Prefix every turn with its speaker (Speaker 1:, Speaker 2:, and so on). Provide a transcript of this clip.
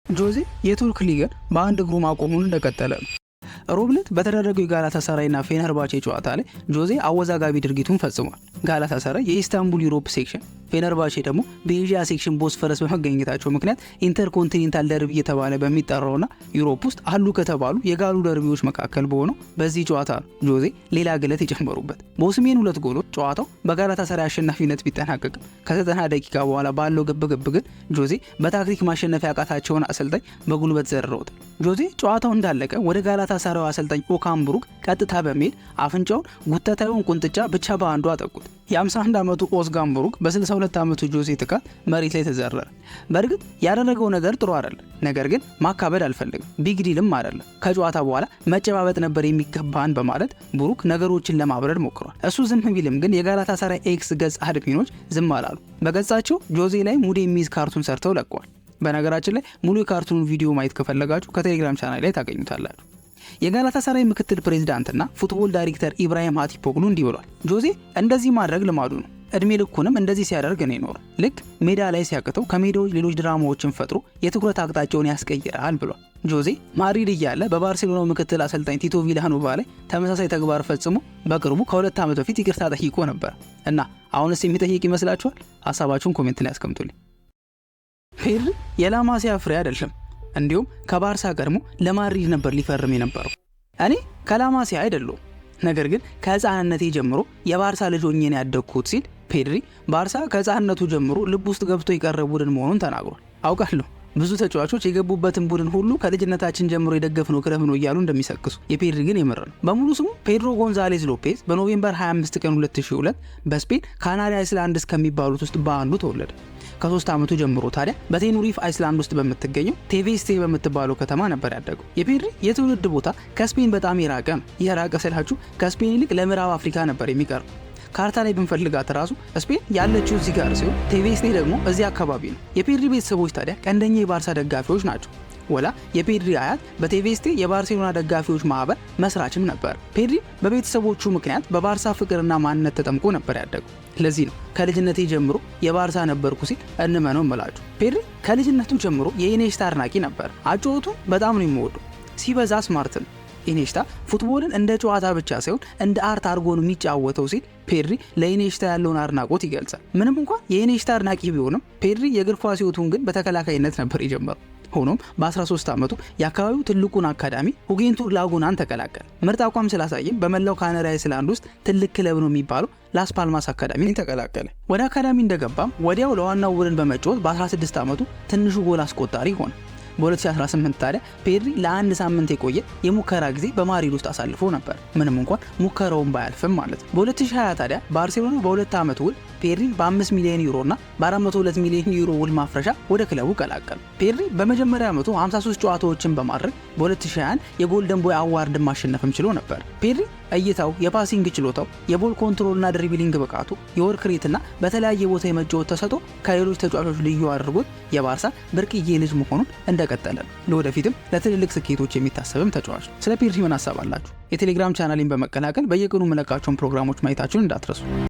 Speaker 1: ጆዜ የቱርክ ሊግን በአንድ እግሩ ማቆሙን እንደቀጠለ ነው። ሮብ ዕለት በተደረገው የጋላታሳራይና ፌነርባቼ ጨዋታ ላይ ጆዜ አወዛጋቢ ድርጊቱን ፈጽሟል። ጋላታሳራይ የኢስታንቡል ዩሮፕ ሴክሽን፣ ፌነርባቼ ደግሞ በኤዥያ ሴክሽን ቦስፈረስ በመገኘታቸው ምክንያት ኢንተርኮንቲኔንታል ደርቢ እየተባለ በሚጠራውና ዩሮፕ ውስጥ አሉ ከተባሉ የጋሉ ደርቢዎች መካከል በሆነው በዚህ ጨዋታ ነው ጆዜ ሌላ ግለት የጨመሩበት። በኦስሜን 2 ጎሎች ጨዋታው በጋላታሳራይ አሸናፊነት ቢጠናቀቅም ከ90 ደቂቃ በኋላ ባለው ግብግብ ግን ጆዜ በታክቲክ ማሸነፍ ያቃታቸውን አሰልጣኝ በጉልበት ዘርረውታል። ጆዜ ጨዋታው እንዳለቀ ወደ ጋላታሳራዩ አሰልጣኝ ኦካም ብሩክ ቀጥታ በመሄድ አፍንጫውን ጉተታዩን ቁንጥጫ ብቻ በአንዱ አጠቁት። የ51 ዓመቱ ኦዝጋን ብሩክ በ62 ዓመቱ ጆዜ ጥቃት መሬት ላይ ተዘረረ። በእርግጥ ያደረገው ነገር ጥሩ አይደለም፣ ነገር ግን ማካበድ አልፈልግም፣ ቢግ ዲልም አይደለም። ከጨዋታ በኋላ መጨባበጥ ነበር የሚገባን በማለት ብሩክ ነገሮችን ለማብረድ ሞክሯል። እሱ ዝም ቢልም ግን የጋላታሳራይ ኤክስ ገጽ አድሚኖች ዝም አላሉ። በገጻቸው ጆዜ ላይ ሙድ የሚይዝ ካርቱን ሰርተው ለቀዋል። በነገራችን ላይ ሙሉ የካርቱን ቪዲዮ ማየት ከፈለጋችሁ ከቴሌግራም ቻናል ላይ ታገኙታላችሁ። የጋላታሳራይ ምክትል ፕሬዝዳንትና ፉትቦል ዳይሬክተር ኢብራሂም ሃቲፖግሉ እንዲህ ብሏል። ጆዜ እንደዚህ ማድረግ ልማዱ ነው። እድሜ ልኩንም እንደዚህ ሲያደርግ ነው የኖረው። ልክ ሜዳ ላይ ሲያቅተው ከሜዳዎች ሌሎች ድራማዎችን ፈጥሮ የትኩረት አቅጣጫውን ያስቀይራል ብሏል። ጆዜ ማድሪድ እያለ በባርሴሎናው ምክትል አሰልጣኝ ቲቶ ቪላኖቫ ላይ ተመሳሳይ ተግባር ፈጽሞ በቅርቡ ከ2 ዓመት በፊት ይቅርታ ጠይቆ ነበር እና አሁንስ የሚጠይቅ ይመስላችኋል? ሀሳባችሁን ኮሜንት ላይ አስቀምጡልኝ። ፔድሪ የላማሲያ ፍሬ አይደለም። እንዲሁም ከባርሳ ቀድሞ ለማድሪድ ነበር ሊፈርም የነበረው። እኔ ከላማሲያ አይደለሁም፣ ነገር ግን ከህፃንነቴ ጀምሮ የባርሳ ልጅ ሆኜ ነው ያደግኩት ሲል ፔድሪ ባርሳ ከህፃንነቱ ጀምሮ ልብ ውስጥ ገብቶ የቀረ ቡድን መሆኑን ተናግሯል። አውቃለሁ ብዙ ተጫዋቾች የገቡበትን ቡድን ሁሉ ከልጅነታችን ጀምሮ የደገፍነው ክለብ ነው እያሉ እንደሚሰክሱ፣ የፔድሪ ግን የምር ነው። በሙሉ ስሙ ፔድሮ ጎንዛሌዝ ሎፔዝ በኖቬምበር 25 ቀን 2002 በስፔን ካናሪ አይስላንድስ ከሚባሉት ውስጥ በአንዱ ተወለደ። ከ3 ዓመቱ ጀምሮ ታዲያ በቴኑሪፍ አይስላንድ ውስጥ በምትገኘው ቴቬስቴ በምትባለው ከተማ ነበር ያደገው። የፔድሪ የትውልድ ቦታ ከስፔን በጣም የራቀ ነው። የራቀ ስላችሁ ከስፔን ይልቅ ለምዕራብ አፍሪካ ነበር የሚቀርበው። ካርታ ላይ ብንፈልጋት ራሱ ስፔን ያለችው እዚህ ጋር ሲሆን ቴቬስቴ ደግሞ እዚህ አካባቢ ነው። የፔድሪ ቤተሰቦች ታዲያ ቀንደኛ የባርሳ ደጋፊዎች ናቸው። ወላ የፔድሪ አያት በቴቬስቴ የባርሴሎና ደጋፊዎች ማህበር መስራችም ነበር። ፔድሪ በቤተሰቦቹ ምክንያት በባርሳ ፍቅርና ማንነት ተጠምቆ ነበር ያደገው። ለዚህ ነው ከልጅነቴ ጀምሮ የባርሳ ነበርኩ ሲል እንመነው እምላችሁ። ፔድሪ ከልጅነቱ ጀምሮ የኢኔሽታ አድናቂ ነበር። አጨዋወቱን በጣም ነው የሚወደው። ሲበዛ ስማርት ነው። ኢኔሽታ ፉትቦልን እንደ ጨዋታ ብቻ ሳይሆን እንደ አርት አድርጎ ነው የሚጫወተው ሲል ፔድሪ ለኢኔሽታ ያለውን አድናቆት ይገልጻል። ምንም እንኳን የኢኔሽታ አድናቂ ቢሆንም ፔድሪ የእግር ኳስ ሕይወቱን ግን በተከላካይነት ነበር የጀመረው። ሆኖም በ13 ዓመቱ የአካባቢው ትልቁን አካዳሚ ሁጌንቱር ላጉናን ተቀላቀለ። ምርጥ አቋም ስላሳየም በመላው ካናሪ አይስላንድ ውስጥ ትልቅ ክለብ ነው የሚባለው ላስ ፓልማስ አካዳሚ ተቀላቀለ። ወደ አካዳሚ እንደገባም ወዲያው ለዋናው ቡድን በመጫወት በ16 ዓመቱ ትንሹ ጎል አስቆጣሪ ሆነ። በ2018 ታዲያ ፔድሪ ለአንድ ሳምንት የቆየ የሙከራ ጊዜ በማድሪድ ውስጥ አሳልፎ ነበር፣ ምንም እንኳን ሙከራውን ባያልፍም ማለት ነው። በ2020 ታዲያ ባርሴሎና በ2 ዓመት ውል ፔድሪ በ5 ሚሊዮን ዩሮ እና በ402 ሚሊዮን ዩሮ ውል ማፍረሻ ወደ ክለቡ ቀላቀለ። ፔድሪ በመጀመሪያ ዓመቱ 53 ጨዋታዎችን በማድረግ በ2021 የጎልደን ቦይ አዋርድ ማሸነፍም ችሎ ነበር። ፔድሪ እይታው፣ የፓሲንግ ችሎታው፣ የቦል ኮንትሮልና ድሪብሊንግ ብቃቱ፣ የወርክ ሬትና በተለያየ ቦታ የመጫወት ተሰጥኦ ከሌሎች ተጫዋቾች ልዩ አድርጎት የባርሳ ብርቅዬ ልጅ መሆኑን እንደቀጠለ ነው። ለወደፊትም ለትልልቅ ስኬቶች የሚታሰብም ተጫዋች። ስለ ፔድሪ ምን ሀሳብ አላችሁ? የቴሌግራም ቻናሌን በመቀላቀል በየቀኑ መለቃቸውን ፕሮግራሞች ማየታችሁን እንዳትረሱ።